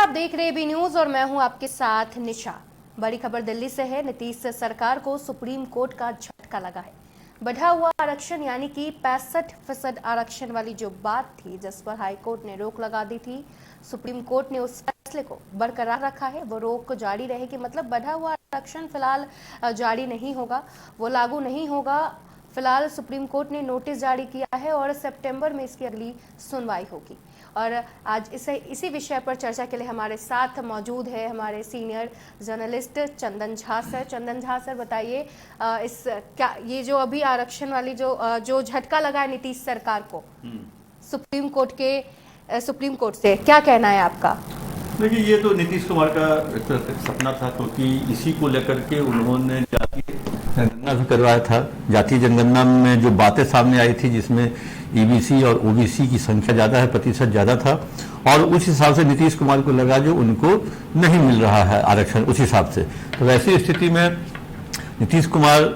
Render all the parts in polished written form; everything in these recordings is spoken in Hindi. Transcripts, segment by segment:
आप देख रहे बी न्यूज और मैं हूं आपके साथ निशा। बड़ी खबर दिल्ली से है। नीतीश सरकार को सुप्रीम कोर्ट का झटका लगा है। बढ़ा हुआ आरक्षण यानी कि 65% आरक्षण वाली जो बात थी, जिस पर हाईकोर्ट ने रोक लगा दी थी, सुप्रीम कोर्ट ने उस फैसले को बरकरार रखा है। वो रोक जारी रहेगी, मतलब बढ़ा हुआ आरक्षण फिलहाल जारी नहीं होगा, वो लागू नहीं होगा। फिलहाल सुप्रीम कोर्ट ने नोटिस जारी किया है और सितंबर में इसकी अगली सुनवाई होगी। और आज इसी विषय पर चर्चा के लिए हमारे साथ मौजूद है हमारे senior journalist Chandan Jha sir. Chandan Jha sir, बताइए ये जो अभी आरक्षण वाली जो झटका लगा है नीतीश सरकार को सुप्रीम कोर्ट से, क्या कहना है आपका? देखिए, ये तो नीतीश कुमार का एक सपना था, क्योंकि इसी को लेकर के उन्होंने जातीय जनगणना भी करवाया था। जातीय जनगणना में जो बातें सामने आई थी, जिसमें ईबीसी और ओबीसी की संख्या ज़्यादा है, प्रतिशत ज़्यादा था, और उस हिसाब से नीतीश कुमार को लगा जो उनको नहीं मिल रहा है आरक्षण उस हिसाब से। तो वैसी स्थिति में नीतीश कुमार,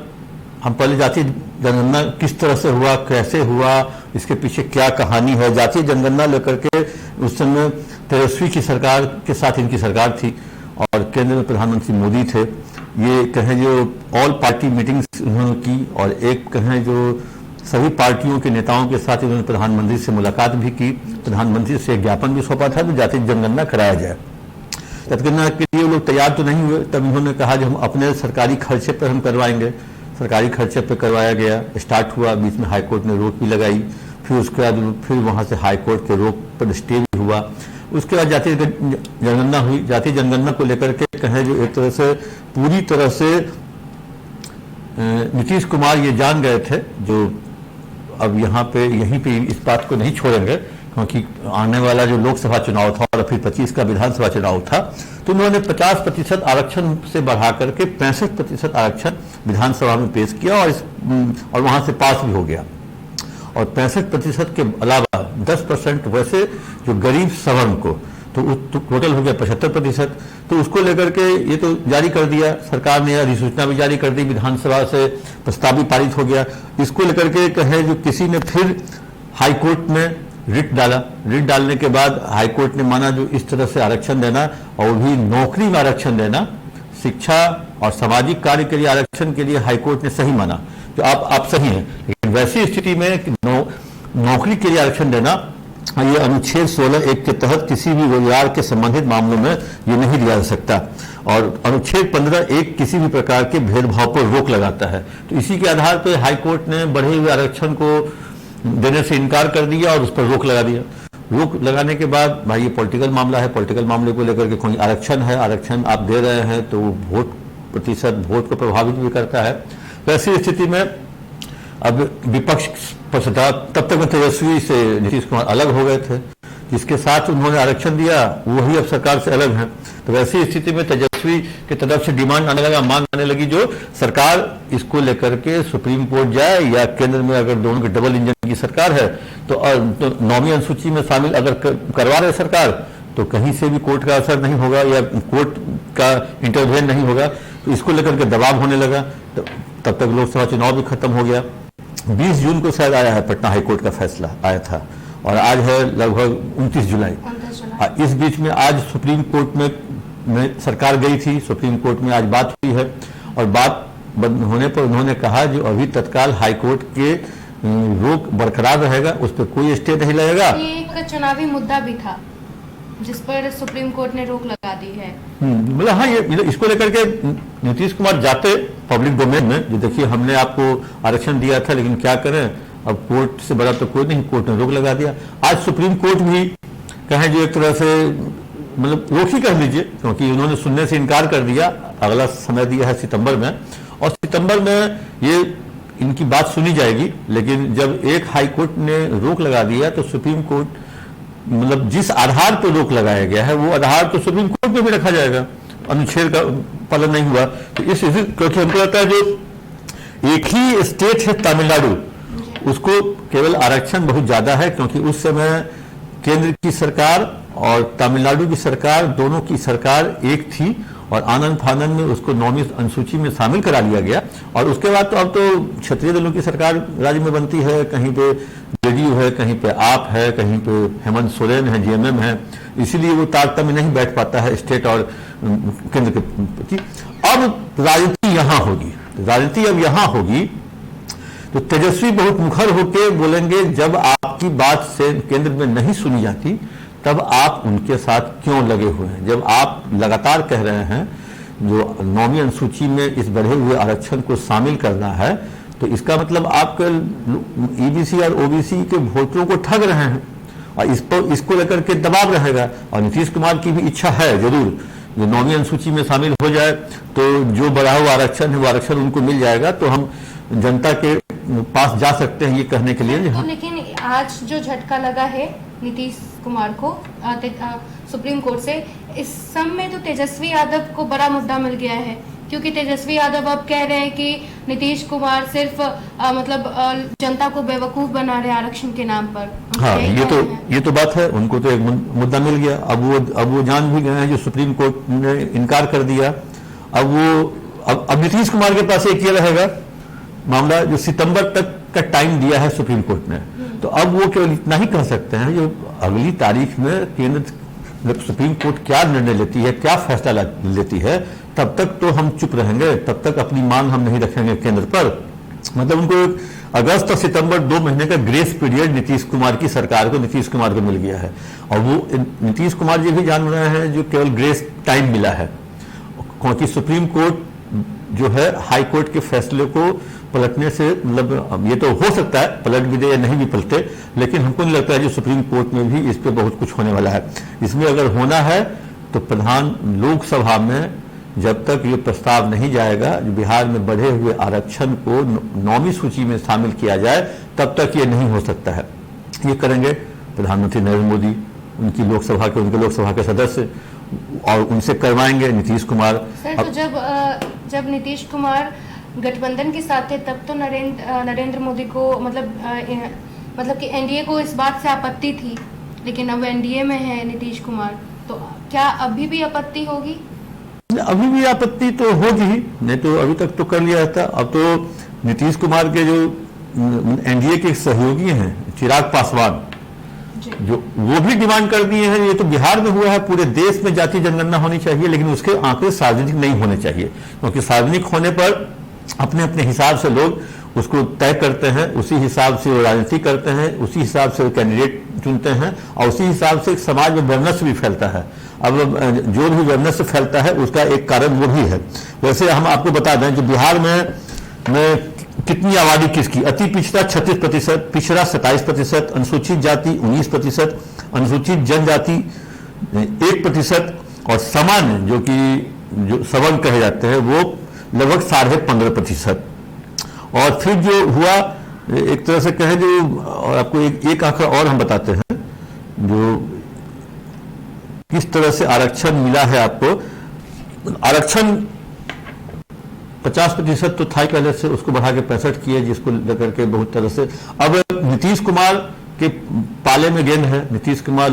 हम पहले जातीय जनगणना किस तरह से हुआ, कैसे हुआ, इसके पीछे क्या कहानी है। जातीय जनगणना लेकर के उस समय तेजस्वी की सरकार के साथ इनकी सरकार थी और केंद्र में प्रधानमंत्री मोदी थे। ये कहें जो ऑल पार्टी मीटिंग्स उन्होंने की, और एक कहें जो सभी पार्टियों के नेताओं के साथ इन्होंने प्रधानमंत्री से मुलाकात भी की, प्रधानमंत्री से ज्ञापन भी सौंपा था कि जातीय जनगणना कराया जाए। जनगणना के लिए लोग तैयार तो नहीं हुए, तब इन्होंने कहा जो हम अपने सरकारी खर्चे पर हम करवाएंगे। सरकारी खर्चे पर करवाया गया, स्टार्ट हुआ, बीच में हाईकोर्ट ने रोक भी लगाई, फिर उसके बाद फिर वहाँ से हाईकोर्ट के रोक पर स्टे भी हुआ। उसके बाद जातीय जनगणना हुई। जातीय जनगणना को लेकर के कहें जो एक तरह से पूरी तरह से नीतीश कुमार ये जान गए थे जो अब यहीं पे इस बात को नहीं छोड़ेंगे, क्योंकि आने वाला जो लोकसभा चुनाव था और फिर 25 का विधानसभा चुनाव था, तो उन्होंने 50% आरक्षण से बढ़ा करके 65% आरक्षण विधानसभा में पेश किया और वहां से पास भी हो गया। और 65% के अलावा 10% वैसे जो गरीब सवर्ण को, तो टोटल हो गया 75%। तो उसको लेकर के ये तो जारी कर दिया सरकार ने, अधिसूचना भी जारी कर दी, विधानसभा से प्रस्ताव भी पारित हो गया। इसको लेकर के कहे जो किसी ने फिर हाईकोर्ट में रिट डाला। रिट डालने के बाद हाईकोर्ट ने माना जो इस तरह से आरक्षण देना, और भी नौकरी में आरक्षण देना, शिक्षा और सामाजिक कार्य के लिए आरक्षण के लिए हाईकोर्ट ने सही माना, तो आप सही हैं। लेकिन वैसी स्थिति में नौकरी के लिए आरक्षण देना, ये अनुच्छेद 16(1) के तहत किसी भी रोजगार के संबंधित मामलों में ये नहीं दिया जा सकता। और अनुच्छेद 15(1) किसी भी प्रकार के भेदभाव पर रोक लगाता है। तो इसी के आधार पर हाईकोर्ट ने बढ़े हुए आरक्षण को देने से इनकार कर दिया और उस पर रोक लगा दिया। रोक लगाने के बाद भाई ये पॉलिटिकल मामला है, पॉलिटिकल मामले को लेकर के कोई आरक्षण है, आरक्षण आप दे रहे हैं तो वोट को प्रभावित भी करता है। वैसी स्थिति में अब विपक्ष पक्षता, तब तक तेजस्वी से नीतीश कुमार अलग हो गए थे, जिसके साथ उन्होंने आरक्षण दिया वही अब सरकार से अलग है। तो वैसी स्थिति में तेजस्वी की तरफ से डिमांड आने लगा, मांग आने लगी जो सरकार इसको लेकर के सुप्रीम कोर्ट जाए, या केंद्र में अगर दोनों की डबल इंजन की सरकार है तो 9वीं अनुसूची में शामिल अगर करवा रहे सरकार, तो कहीं से भी कोर्ट का असर नहीं होगा या कोर्ट का इंटरवेन नहीं होगा। तो इसको लेकर के दबाव होने लगा। तो तब तक लोकसभा चुनाव भी खत्म हो गया। 20 जून को शायद आया है पटना हाईकोर्ट का फैसला आया था, और आज है लगभग 29 जुलाई। इस बीच में आज सुप्रीम कोर्ट में सरकार गई थी, सुप्रीम कोर्ट में आज बात हुई है, और बात होने पर उन्होंने कहा जो अभी तत्काल हाईकोर्ट के रोक बरकरार रहेगा, उस पर कोई स्टे नहीं लगेगा। एक चुनावी मुद्दा भी था जिस पर सुप्रीम कोर्ट ने रोक लगा दी है। मतलब हाँ, ये इसको लेकर के नीतीश कुमार जाते पब्लिक डोमेन में, जो देखिए हमने आपको आरक्षण दिया था, लेकिन क्या करें, अब कोर्ट से बड़ा तो कोई नहीं, कोर्ट ने रोक लगा दिया। आज सुप्रीम कोर्ट भी कहें जो एक तरह से मतलब रोक ही कर लीजिए, क्योंकि उन्होंने सुनने से इनकार कर दिया। अगला समय दिया है सितंबर में, और सितंबर में ये इनकी बात सुनी जाएगी। लेकिन जब एक हाईकोर्ट ने रोक लगा दिया तो सुप्रीम कोर्ट, मतलब जिस आधार पर रोक लगाया गया है वो आधार तो सुप्रीम कोर्ट में भी रखा जाएगा। अनुच्छेद का पालन नहीं हुआ तो क्योंकि हमको लगता है जो एक ही स्टेट है तमिलनाडु, उसको केवल आरक्षण बहुत ज्यादा है, क्योंकि उस समय केंद्र की सरकार और तमिलनाडु की सरकार, दोनों की सरकार एक थी, और आनंद फानन में उसको 9वीं अनुसूची में शामिल करा लिया गया। और उसके बाद तो अब तो क्षेत्रीय दलों की सरकार राज्य में बनती है, कहीं पे जेडीयू है, कहीं पे आप है, कहीं पे हेमंत सोरेन है, जीएमएम है, इसीलिए वो तारतम्य नहीं बैठ पाता है स्टेट और केंद्र के प्रति। अब राजनीति यहाँ होगी, राजनीति अब यहाँ होगी तो तेजस्वी बहुत मुखर होकर बोलेंगे जब आपकी बात से केंद्र में नहीं सुनी जाती तब आप उनके साथ क्यों लगे हुए हैं। जब आप लगातार कह रहे हैं जो 9वीं अनुसूची में इस बढ़े हुए आरक्षण को शामिल करना है तो इसका मतलब आप ईबीसी और ओबीसी के वोटरों को ठग रहे हैं और इसको लेकर के दबाव रहेगा। और नीतीश कुमार की भी इच्छा है जरूर जो 9वीं अनुसूची में शामिल हो जाए तो जो बढ़ा हुआ आरक्षण है वो आरक्षण उनको मिल जाएगा तो हम जनता के पास जा सकते हैं ये कहने के लिए। तो लेकिन आज जो झटका लगा है नीतीश कुमार को सुप्रीम कोर्ट से, इस सब में तो तेजस्वी यादव को बड़ा मुद्दा मिल गया है क्योंकि तेजस्वी यादव अब कह रहे हैं कि नीतीश कुमार सिर्फ जनता को बेवकूफ बना रहे आरक्षण के नाम पर। हाँ, ये तो बात है, उनको तो एक मुद्दा मिल गया। अब वो जान भी गए हैं जो सुप्रीम कोर्ट ने इनकार कर दिया। अब नीतीश कुमार के पास एक ये रहेगा मामला जो सितंबर तक का टाइम दिया है सुप्रीम कोर्ट ने, तो अब वो केवल इतना ही कह सकते हैं जो अगली तारीख में केंद्र सुप्रीम कोर्ट क्या निर्णय लेती है, क्या फैसला लेती है, तब तक तो हम चुप रहेंगे, तब तक अपनी मांग हम नहीं रखेंगे केंद्र पर। मतलब उनको अगस्त और सितंबर 2 महीने का ग्रेस पीरियड नीतीश कुमार की सरकार को, नीतीश कुमार को मिल गया है। और वो नीतीश कुमार जी भी जान रहे हैं जो केवल ग्रेस टाइम मिला है क्योंकि सुप्रीम कोर्ट जो है हाई कोर्ट के फैसले को पलटने से, मतलब ये तो हो सकता है पलट भी दे या नहीं भी पलटे, लेकिन हमको नहीं लगता है जो सुप्रीम कोर्ट में भी इस पे बहुत कुछ होने वाला है। इसमें अगर होना है तो प्रधान लोकसभा में जब तक ये प्रस्ताव नहीं जाएगा जो बिहार में बढ़े हुए आरक्षण को 9वीं सूची में शामिल किया जाए तब तक ये नहीं हो सकता है। ये करेंगे प्रधानमंत्री नरेंद्र मोदी, उनके लोकसभा के सदस्य, और उनसे करवाएंगे नीतीश कुमार। सर तो जब नीतीश कुमार गठबंधन के साथ थे तब तो नरेंद्र मोदी को मतलब कि एनडीए को इस बात से आपत्ति थी, लेकिन अब एनडीए में है नीतीश कुमार, तो क्या अभी भी आपत्ति होगी? अभी भी आपत्ति तो होगी ही, नहीं तो अभी तक तो कर लिया जाता। अब तो नीतीश कुमार के जो एनडीए के सहयोगी हैं चिराग पासवान, जो वो भी डिमांड कर दिए हैं, ये तो बिहार में हुआ है, पूरे देश में जाति जनगणना होनी चाहिए लेकिन उसके आंकड़े सार्वजनिक नहीं होने चाहिए क्योंकि सार्वजनिक होने पर अपने अपने हिसाब से लोग उसको तय करते हैं, उसी हिसाब से वो राजनीति करते हैं, उसी हिसाब से कैंडिडेट चुनते हैं और उसी हिसाब से समाज में वैमनस्य भी फैलता है। अब जो भी वैमनस्य फैलता है उसका एक कारण वो भी है। वैसे हम आपको बता दें जो बिहार में कितनी आबादी किसकी, अति पिछड़ा 36%, पिछड़ा 27%, अनुसूचित जाति 19%, अनुसूचित जनजाति 1% और सामान्य जो सवर्ण कहे जाते हैं वो लगभग 15.5%। और फिर जो हुआ एक तरह से कहें जो, और आपको एक आंकड़ा और हम बताते हैं जो किस तरह से आरक्षण मिला है आपको। आरक्षण 50% तो था ही पहले से, उसको बढ़ा के 65 किए, जिसको लेकर के बहुत तरह से अब नीतीश कुमार के पाले में गेंद है। नीतीश कुमार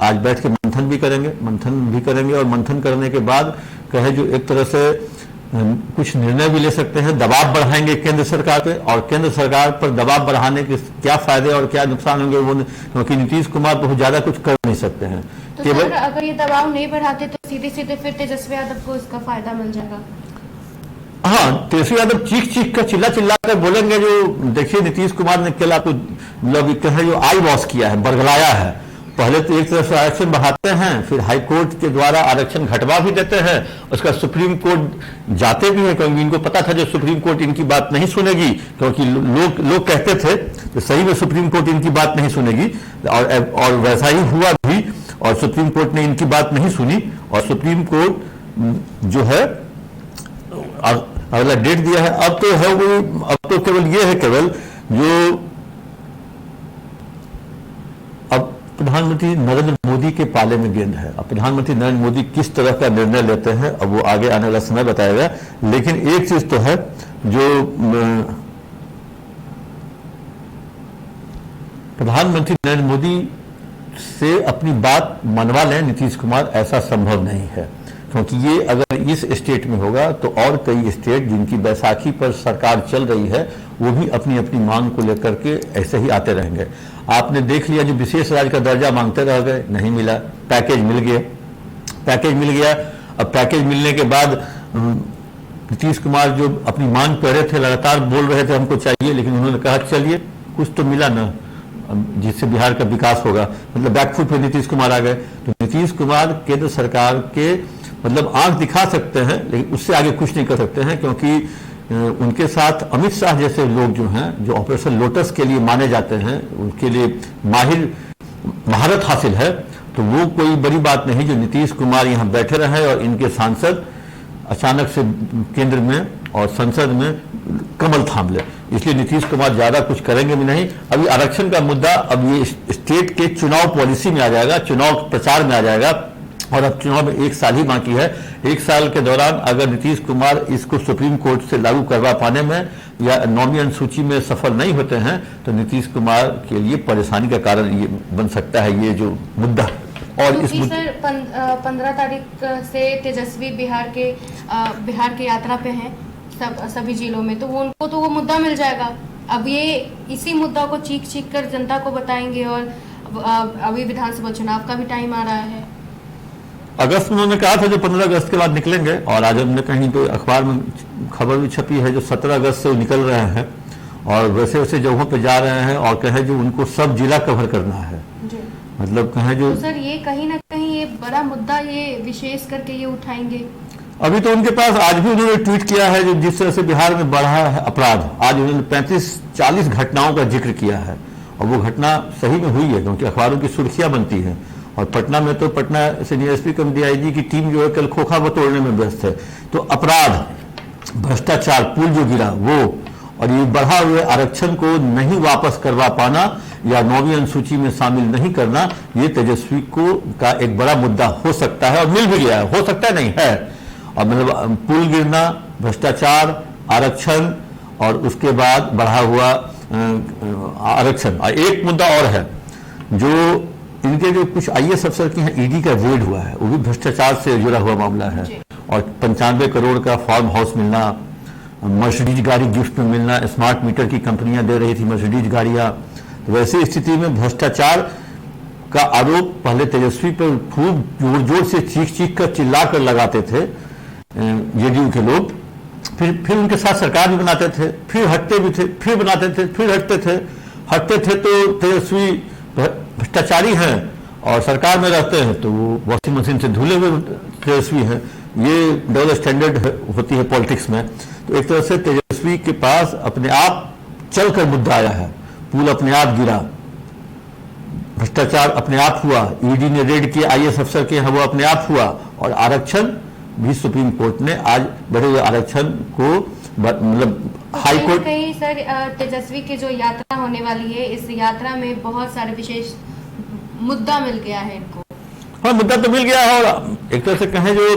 आज बैठ के मंथन भी करेंगे और मंथन करने के बाद कहे जो एक तरह से कुछ निर्णय भी ले सकते हैं, दबाव बढ़ाएंगे केंद्र सरकार पे, और केंद्र सरकार पर दबाव बढ़ाने के क्या फायदे और क्या नुकसान होंगे वो, क्योंकि नीतीश कुमार बहुत ज्यादा कुछ कर नहीं सकते हैं। तो सर अगर ये दबाव नहीं बढ़ाते तो सीधे सीधे फिर तेजस्वी यादव को इसका फायदा मिल जाएगा। हाँ, तेजस्वी यादव चीख कर चिल्ला कर बोलेंगे जो देखिए नीतीश कुमार ने कल आपको मतलब जो आई वॉश किया है, बरगलाया है। पहले तो एक तरफ से आरक्षण बढ़ाते हैं, फिर हाई कोर्ट के द्वारा आरक्षण घटवा भी देते हैं, उसका सुप्रीम कोर्ट जाते भी हैं क्योंकि इनको पता था जो सुप्रीम कोर्ट इनकी बात नहीं सुनेगी, क्योंकि लोग कहते थे तो सही में सुप्रीम कोर्ट इनकी बात नहीं सुनेगी और वैसा ही हुआ भी, और सुप्रीम कोर्ट ने इनकी बात नहीं सुनी और सुप्रीम कोर्ट जो है अगला डेट दिया है। अब तो है वो, अब तो केवल ये है केवल जो अब प्रधानमंत्री नरेंद्र मोदी के पाले में गेंद है। अब प्रधानमंत्री नरेंद्र मोदी किस तरह का निर्णय लेते हैं अब वो आगे आने वाला समय बताएगा, लेकिन एक चीज तो है जो प्रधानमंत्री नरेंद्र मोदी से अपनी बात मनवा लें नीतीश कुमार, ऐसा संभव नहीं है क्योंकि ये अगर इस स्टेट में होगा तो और कई स्टेट जिनकी बैसाखी पर सरकार चल रही है वो भी अपनी अपनी मांग को लेकर के ऐसे ही आते रहेंगे। आपने देख लिया जो विशेष राज्य का दर्जा मांगते रह गए, नहीं मिला, पैकेज मिल गया, पैकेज मिल गया। अब पैकेज मिलने के बाद नीतीश कुमार जो अपनी मांग कर रहे थे, लगातार बोल रहे थे हमको चाहिए, लेकिन उन्होंने कहा चलिए कुछ तो मिला ना जिससे बिहार का विकास होगा, मतलब बैकफुट पे नीतीश कुमार आ गए। तो नीतीश कुमार केंद्र सरकार के मतलब आंख दिखा सकते हैं लेकिन उससे आगे कुछ नहीं कर सकते हैं, क्योंकि उनके साथ अमित शाह जैसे लोग जो हैं, जो ऑपरेशन लोटस के लिए माने जाते हैं, उनके लिए महारत हासिल है, तो वो कोई बड़ी बात नहीं जो नीतीश कुमार यहाँ बैठे रहे और इनके सांसद अचानक से केंद्र में और संसद में कमल थाम ले। इसलिए नीतीश कुमार ज्यादा कुछ करेंगे भी नहीं। अभी आरक्षण का मुद्दा अब ये स्टेट के चुनाव पॉलिसी में आ जाएगा, चुनाव प्रचार में आ जाएगा, और अब चुनाव में 1 साल ही बाकी है। 1 साल के दौरान अगर नीतीश कुमार इसको सुप्रीम कोर्ट से लागू करवा पाने में या 9वीं अनुसूची में सफल नहीं होते हैं तो नीतीश कुमार के लिए परेशानी का कारण ये बन सकता है ये जो मुद्दा। और इस सर 15 तारीख से तेजस्वी बिहार के यात्रा पे हैं सभी जिलों में, तो उनको तो वो मुद्दा मिल जाएगा। अब ये इसी मुद्दा को चीख कर जनता को बताएंगे, और अभी विधानसभा चुनाव का भी टाइम आ रहा है। अगस्त में उन्होंने कहा था जो 15 अगस्त के बाद निकलेंगे, और आज हमने कहीं तो अखबार में खबर भी छपी है जो 17 अगस्त से वो निकल रहे हैं और वैसे वैसे जगहों पे जा रहे हैं, और कहें जो उनको सब जिला कवर करना है, मतलब कहें जो तो सर ये कहीं ना कहीं ये बड़ा मुद्दा ये विशेष करके ये उठाएंगे। अभी तो उनके पास आज भी उन्होंने ट्वीट किया है जो जिस तरह से बिहार में बढ़ा है अपराध, आज उन्होंने 35-40 घटनाओं का जिक्र किया है, और वो घटना सही में हुई है क्योंकि अखबारों की सुर्खियां बनती हैं। और पटना में तो पटना सीनियर एसपी कम डीआईजी की टीम जो है कल खोखा बटोरने में व्यस्त है। तो अपराध, भ्रष्टाचार, पुल जो गिरा वो, और ये बढ़ा हुए आरक्षण को नहीं वापस करवा पाना या 9वीं अनुसूची में शामिल नहीं करना, ये तेजस्वी को का एक बड़ा मुद्दा हो सकता है, और मिल भी गया है, हो सकता नहीं है। और मतलब पुल गिरना, भ्रष्टाचार, आरक्षण और उसके बाद बढ़ा हुआ आरक्षण। और एक मुद्दा और है जो इनके जो कुछ आईएएस अफसर के यहाँ ईडी का रेड हुआ है, वो भी भ्रष्टाचार से जुड़ा हुआ मामला है। और 95 करोड़ का फार्म हाउस मिलना, मर्सिडीज गाड़ी गिफ्ट में मिलना, स्मार्ट मीटर की कंपनियां दे रही थी मर्सिडीज गाड़ियां। तो वैसी स्थिति में भ्रष्टाचार का आरोप पहले तेजस्वी पर खूब जोर जोर से चीख कर चिल्ला कर लगाते थे जेडीयू के लोग, फिर उनके साथ सरकार भी बनाते थे, फिर हटते भी थे, फिर बनाते थे, फिर हटते थे तो तेजस्वी भ्रष्टाचारी हैं, और सरकार में रहते हैं तो वो वॉशिंग मशीन से धुले हुए तेजस्वी हैं। ये डबल स्टैंडर्ड होती है पॉलिटिक्स में। तो एक तरह से तेजस्वी के पास अपने आप चलकर मुद्दा आया है, पुल अपने आप गिरा, भ्रष्टाचार अपने आप हुआ, ईडी ने रेड किया आईएएस अफसर के यहाँ वो अपने आप हुआ, और आरक्षण भी सुप्रीम कोर्ट ने आज बढ़े हुए आरक्षण को मतलब हाई कोर्ट। कहीं सर तेजस्वी की जो यात्रा होने वाली है, इस यात्रा में बहुत सारे विशेष मुद्दा मिल गया है इनको। हाँ, मुद्दा तो मिल गया है, और एक तरह से कहें जो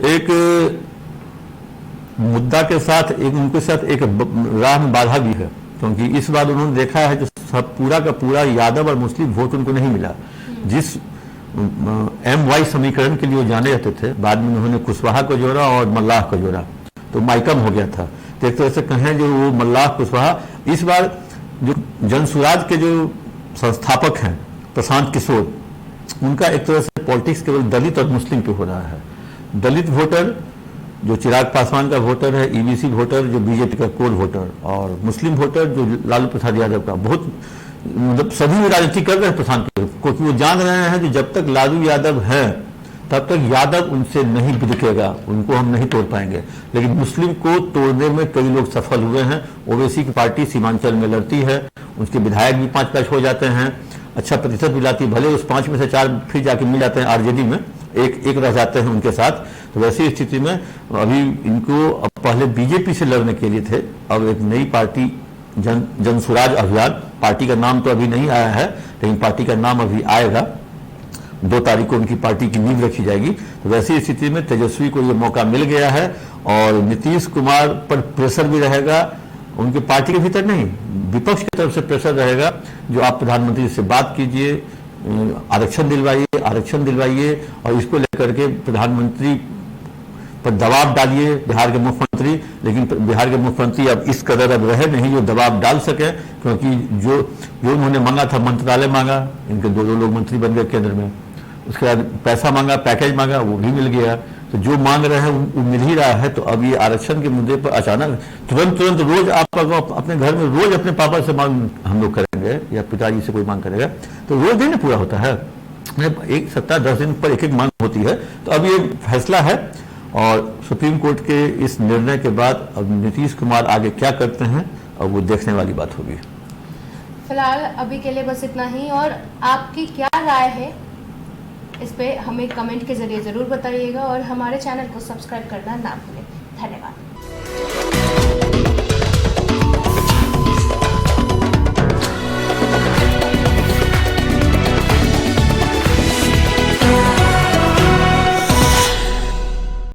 एक मुद्दा के साथ एक उनके साथ एक राह में बाधा भी है, क्योंकि इस बार उन्होंने देखा है जो सब पूरा का पूरा यादव और मुस्लिम वोट उनको नहीं मिला। जिस MY समीकरण के लिए वो जाने जाते थे, बाद में उन्होंने कुशवाहा को जोड़ा और मल्लाह को जोड़ा, तो माइकम हो गया था। तो एक तरह से कहें जो वो मल्लाह कुशवाहा, इस बार जो जनसुराज के जो संस्थापक हैं प्रशांत किशोर, उनका एक तरह से पॉलिटिक्स केवल दलित और मुस्लिम पे हो रहा है। दलित वोटर जो चिराग पासवान का वोटर है, ईबीसी वोटर जो बीजेपी का कोर वोटर, और मुस्लिम वोटर जो लालू प्रसाद यादव का, बहुत मतलब सभी राजनीति कर रहे हैं प्रशांत किशोर, क्योंकि वो जान रहे हैं कि जब तक लालू यादव है तब तक यादव उनसे नहीं बिदकेगा, उनको हम नहीं तोड़ पाएंगे। लेकिन मुस्लिम को तोड़ने में कई लोग सफल हुए हैं। ओवैसी की पार्टी सीमांचल में लड़ती है, उसके विधायक भी 5-5 हो जाते हैं, अच्छा प्रतिशत भी लाती, भले उस 5 में से 4 फिर जाके मिल जाते हैं आरजेडी में, एक रह जाते हैं उनके साथ। तो वैसी स्थिति में अभी इनको पहले बीजेपी से लड़ने के लिए थे, अब एक नई पार्टी जनसुराज अभियान, पार्टी का नाम तो अभी नहीं आया है लेकिन पार्टी का नाम अभी आएगा, 2 तारीख को उनकी पार्टी की नींव रखी जाएगी। तो वैसी स्थिति में तेजस्वी को ये मौका मिल गया है, और नीतीश कुमार पर प्रेशर भी रहेगा, उनके पार्टी के भीतर नहीं, विपक्ष की तरफ से प्रेशर रहेगा, जो आप प्रधानमंत्री से बात कीजिए, आरक्षण दिलवाइए, और इसको लेकर के प्रधानमंत्री पर दबाव डालिए बिहार के मुख्यमंत्री, लेकिन बिहार के मुख्यमंत्री अब इस कदर अब रहे नहीं जो दबाव डाल सके, क्योंकि जो उन्होंने मांगा था, मंत्रालय मांगा, इनके दो लोग मंत्री बन गए केंद्र में, उसके बाद पैसा मांगा, पैकेज मांगा, वो भी मिल गया। तो जो मांग रहे हैं वो मिल ही रहा है। तो अब ये आरक्षण के मुद्दे पर अचानक तुरंत रोज आप अपने घर में रोज अपने पापा से मांग हम लोग करेंगे या पिताजी से कोई मांग करेगा, तो रोज दिन पूरा होता है, एक सप्ताह 10 दिन पर एक मांग होती है। तो अब ये फैसला है और सुप्रीम कोर्ट के इस निर्णय के बाद अब नीतीश कुमार आगे क्या करते हैं अब वो देखने वाली बात होगी। फिलहाल अभी के लिए बस इतना ही, और आपकी क्या राय है इस पे हमें कमेंट के जरिए जरूर बताइएगा और हमारे चैनल को सब्सक्राइब करना ना भूलें। धन्यवाद।